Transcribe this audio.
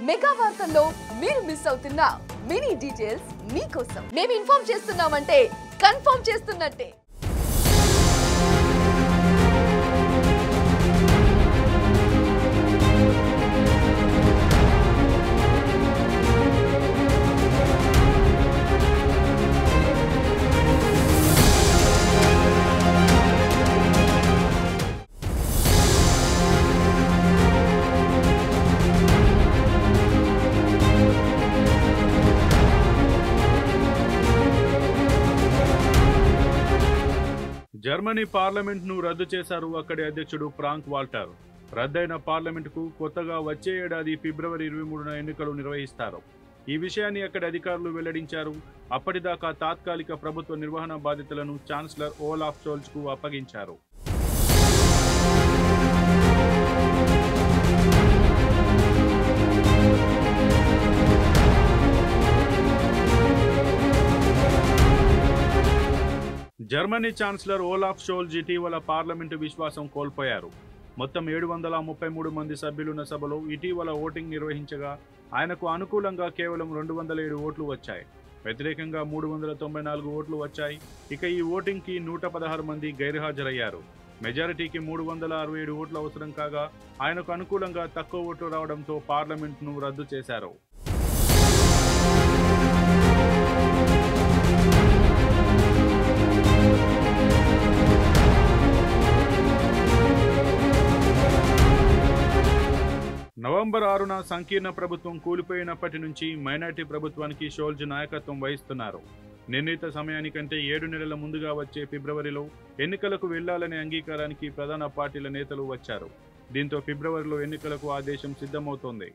Mega వార్తల్లో మీరు miss అవుతున్న మినీ డీటెయిల్స్ మీకోసం మేము ఇన్ఫార్మ్ చేస్తున్నామంటే కన్ఫర్మ్ చేస్తున్నట్టే. జర్మనీ పార్లమెంట్ను రద్దు చేశారు అక్కడి అధ్యక్షుడు ఫ్రాంక్ వాల్టర్. రద్దయిన పార్లమెంటుకు కొత్తగా వచ్చే ఏడాది ఫిబ్రవరి 23న ఎన్నికలు నిర్వహిస్తారు. ఈ విషయాన్ని అక్కడి అధికారులు వెల్లడించారు. అప్పటిదాకా తాత్కాలిక ప్రభుత్వ నిర్వహణ బాధ్యతలను ఛాన్సలర్ ఓలాఫ్ షోల్జ్కు అప్పగించారు. జర్మనీ ఛాన్సలర్ ఓలాఫ్ షోల్జ్ ఇటీవల పార్లమెంటు విశ్వాసం కోల్పోయారు. మొత్తం 733 మంది సభ్యులున్న సభలో ఇటీవల ఓటింగ్ నిర్వహించగా ఆయనకు అనుకూలంగా కేవలం 207 ఓట్లు వచ్చాయి. వ్యతిరేకంగా 394 ఓట్లు వచ్చాయి. ఇక ఈ ఓటింగ్కి 116 మంది గైర్హాజరయ్యారు. మెజారిటీకి 367 ఓట్లు అవసరం కాగా ఆయనకు అనుకూలంగా తక్కువ ఓట్లు రావడంతో పార్లమెంట్ను రద్దు చేశారు. నవంబర్ 6న సంకీర్ణ ప్రభుత్వం కూలిపోయినప్పటి నుంచి మైనార్టీ ప్రభుత్వానికి షోల్జ్ నాయకత్వం వహిస్తున్నారు. నిర్ణీత సమయానికంటే 7 నెలల ముందుగా వచ్చే ఫిబ్రవరిలో ఎన్నికలకు వెళ్లాలనే అంగీకారానికి ప్రధాన పార్టీల నేతలు వచ్చారు. దీంతో ఫిబ్రవరిలో ఎన్నికలకు ఆ దేశం సిద్ధమవుతోంది.